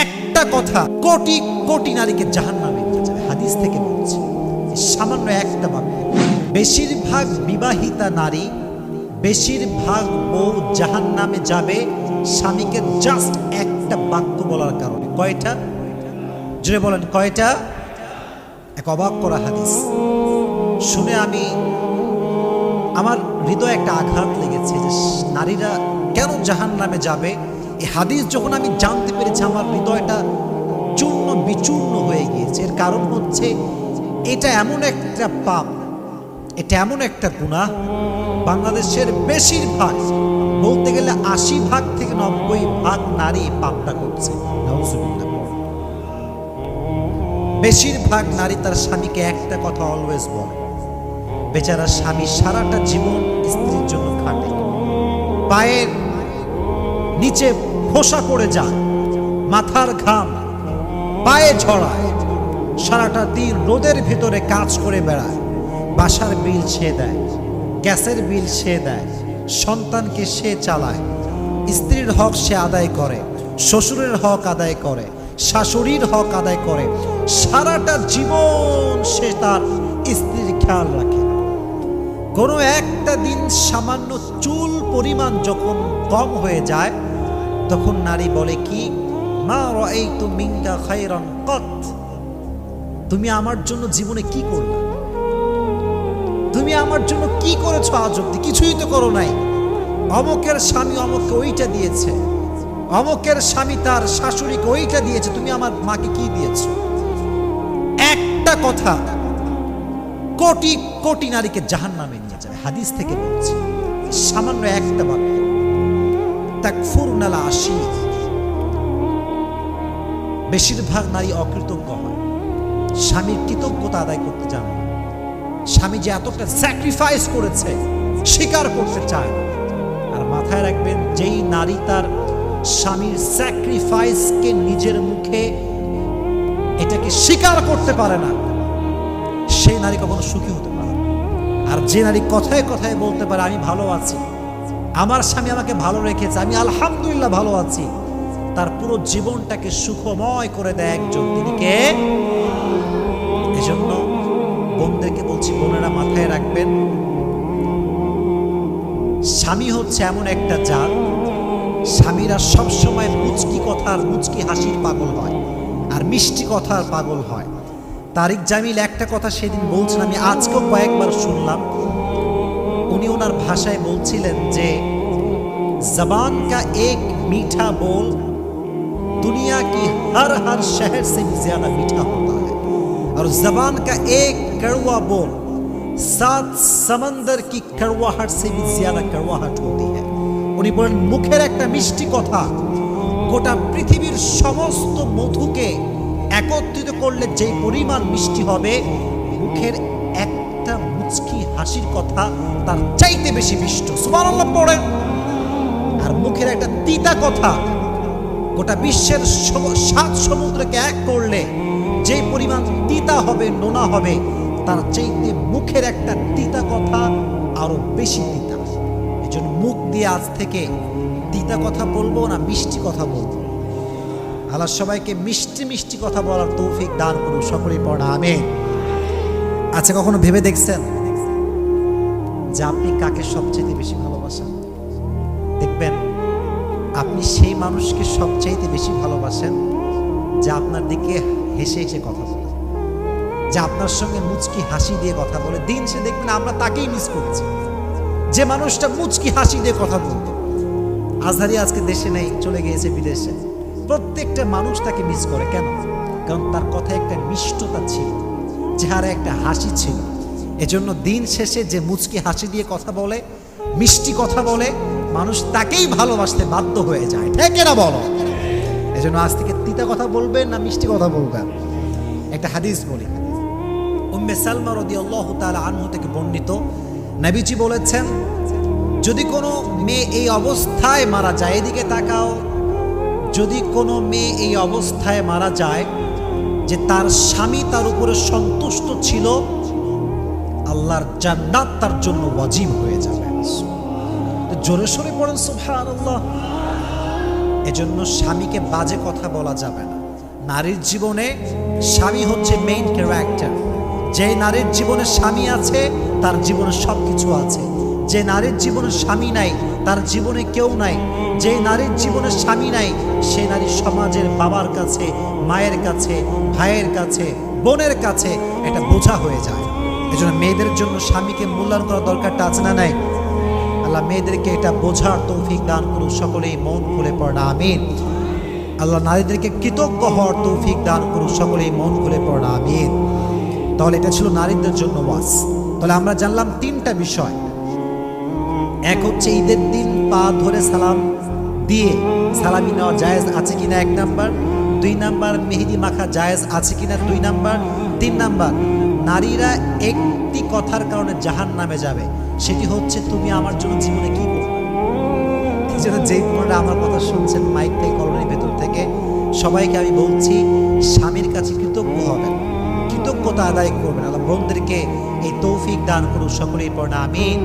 একটা কথা কোটি কোটি নারীকে জাহান্নামে নিয়ে যাবে, হাদিস থেকে বলছে। সামান্য একটা বাক্য, বেশিরভাগ বিবাহিতা নারী, বেশিরভাগ বউ জাহান্নামে যাবে স্বামীকে জাস্ট একটা বাক্য বলার কারণে। কয়টা? জোরে বলেন কয়টা? এক অবাক করা হাদিস শুনে আমার হৃদয়ে একটা আঘাত লেগেছে যে নারীরা কেন জাহান্নামে যাবে। এই হাদিস যখন আমি জানতে পেরেছি আমার হৃদয়টা চূর্ণ বিচূর্ণ হয়ে গিয়েছে। এর কারণ হচ্ছে এটা এমন একটা পাপ, এটা এমন একটা গুনাহ, বাংলাদেশের বেশিরভাগ, বলতে গেলে ৮০ থেকে ৯০ নারী পাপটা করছে। নাউজুবিল্লাহ। বেশিরভাগ নারী তার স্বামীকে একটা কথা অলওয়েজ বলে, বেচারা স্বামী সারাটা জীবন স্ত্রীর জন্য খাটে, পায়ের নিচে ফোসা পড়ে যায়, মাথার ঘাম পায়ে ঝরায়, সারাটা দিন রোদের ভিতরে কাজ করে বেড়ায়, বাসার বিল সে দেয়, গ্যাসের বিল সে দেয়, সন্তানকে সে চালায়, স্ত্রীর হক সে আদায় করে, শ্বশুরের হক আদায় করে, শাশুড়ির হক আদায় করে, সারাটা জীবন সে তার স্ত্রীর খেয়াল রাখে। কোনো একটা দিন সামান্য চুল পরিমাণ যখন কম হয়ে যায় তখন নারী বলে কি, মা রাআইতু মিনকা খায়রান কত, তুমি আমার জন্য জীবনে কি করলে, তুমি আমার জন্য কি করেছো আজ অব্দি? কিছুই তো করো নাই। অমুকের স্বামী অমুককে ওইটা দিয়েছে, অমুকের স্বামী তার শাশুড়িকে ওইটা দিয়েছে, তুমি আমার মাকে কি দিয়েছো? একটা কথা কোটি কোটি নারীকে জাহান্নামে নিয়ে যাবে, হাদিস থেকে বলছে। সামান্য একটা বাক্য, তাকফুরনাল আশির। বেশিরভাগ নারী অকৃতজ্ঞ হয়, স্বামীর কৃতজ্ঞতা আদায় করতে জানে না। স্বামী যে এতটা স্যাক্রিফাইস করেছে স্বীকার করতে চায় না। আর মাথায় রাখবেন, যেই নারী তার স্বামীর স্যাক্রিফাইসকে নিজের মুখে এটাকে স্বীকার করতে পারে না, সেই নারী কখনো সুখী হতে পারে না। আর যে নারী কথায় কথায় বলতে পারে আমি ভালো আছি, আমার স্বামী আমাকে ভালো রেখেছে, আমি আলহামদুলিল্লাহ ভালো আছি, তার পুরো জীবনটাকে সুখময় করে দেয় একজন, তিনি কে? এজন্য বোনদেরকে বলছি, বোনেরা মাথায় রাখবেন, স্বামী হচ্ছে এমন একটা জাত, স্বামীরা সবসময় মুচকি কথার, মুচকি হাসির পাগল হয় আর মিষ্টি কথার পাগল হয়। তারিক জামিল একটা কথা সেদিন বলছেন, আমি আজকেও কয়েকবার শুনলাম। উনি ওনার ভাষায় বলছিলেন যে জবান কা এক মিঠা बोल दुनिया की हर शहर से भी ज्यादा मीठा होता है और जबान का एक कड़वा बोल 7 समंदर की कड़वाहट से भी ज्यादा कड़वाहट होती है। উনি বলেন, মুখের একটা মিষ্টি কথা গোটা পৃথিবীর সমস্ত মধুকে একত্রিত করলে যে পরিমাণ মিষ্টি হবে, মুখের একটা মুচকি হাসির কথা তার চাইতে বেশি মিষ্ট। সুবহানাল্লাহ পড়েন। আর মুখের একটা তিতা কথা গোটা বিশ্বের 7 সমুদ্রকে এক করলে যে পরিমাণ তিতা হবে, নোনা হবে, তার চাইতে মুখের একটা তিতা কথা আরো বেশি তিতা। এজন্য মুখ দিয়ে আজ থেকে তিতা কথা বলবো না, মিষ্টি কথা বলবো। আল্লাহ সবাইকে মিষ্টি মিষ্টি কথা বলার তৌফিক দান করুন, সকলেই পড়া আমিন। আচ্ছা, কখনো ভেবে দেখছেন যে আপনি কাকে সবচেয়ে বেশি ভালোবাসেন? দেখবেন আপনি সেই মানুষকে সবচাইতে বেশি ভালোবাসেন যে আপনার দিকে হেসে হেসে কথা বলে, যে আপনার সঙ্গে মুচকি হাসি দিয়ে কথা বলে। দিন সে দেখবেন আমরা তাকেই মিস করছি, যে মানুষটা মুচকি হাসি দিয়ে কথা বলতো। আজহারি আজকে দেশে নেই, চলে গিয়েছে বিদেশে। প্রত্যেকটা মানুষ তাকে মিস করে। কেন? কারণ তার কথায় একটা মিষ্টতা ছিল, চেহারা একটা হাসি ছিল। এজন্য দিন শেষে যে মুচকি হাসি দিয়ে কথা বলে, মিষ্টি কথা বলে, মানুষ তাকেই ভালোবাসতে বাধ্য হয়ে যায়। ঠিক না বলো? এজন্য আজ থেকে তিতা কথা বলবেন না মিষ্টি কথা বলবেন? একটা হাদিস বলি, উম্মে সালমা রাদিয়াল্লাহু তাআলা আনহু থেকে বর্ণিত, নবীজি বলেছেন, যদি কোনো মেয়ে এই অবস্থায় মারা যায়, এদিকে তাকাও, যদি কোনো মেয়ে এই অবস্থায় মারা যায় যে তার স্বামী তার উপরে সন্তুষ্ট ছিল, আল্লাহর জান্নাত তার জন্য ওয়াজিব হয়ে যাবে। জোরে সোরে পড়েন সুবহানাল্লাহ। এজন্য স্বামীকে বাজে কথা বলা যাবে না। নারীর জীবনে স্বামী হচ্ছে মেইন ক্যারেক্টার। যে নারীর জীবনে স্বামী আছে তার জীবনে সব কিছু আছে। যে নারীর জীবনে স্বামী নাই তার জীবনে কেউ নাই। যে নারীর জীবনে স্বামী নাই সে নারী সমাজের বাবার কাছে, মায়ের কাছে, ভাইয়ের কাছে, বোনের কাছে এটা বোঝা হয়ে যায়। এজন্য মেয়েদের জন্য স্বামীকে মূল্যায়ন করা দরকারটা আছে না নাই? আল্লাহ মেয়েদেরকে এটা বোঝার তৌফিক দান করুন, সকলেই মন খুলে পড়া আমিন। আল্লাহ নারীদেরকে কৃতজ্ঞ হওয়ার তৌফিক দান করুন, সকলেই মন খুলে পড়া আমিন। তাহলে এটা ছিল নারীদের জন্য ওয়াজ। তাহলে আমরা জানলাম তিনটা বিষয়। এক হচ্ছে ঈদের দিন পা ধরে সালাম দিয়ে সালামি নেওয়া জায়েজ আছে কিনা, 1 নাম্বার। 2 নাম্বার, মেহেদি মাখা জায়েজ আছে কিনা, 2 নাম্বার। 3 নাম্বার, নারীরা একটি কথার কারণে জাহান্নামে যাবে, সেটি হচ্ছে তুমি আমার জন্য জীবনে কি করবে। এই জন্য যেই তোমরা আমার কথা শুনছেন মাইক থেকে, কলোনির ভেতর থেকে, সবাইকে আমি বলছি স্বামীর কাছে কৃতজ্ঞ হবেন, কৃতজ্ঞতা আদায় করবেন। আল্লাহ বোনদেরকে এই তৌফিক দান করুন, সকলেই পড়া আমিন।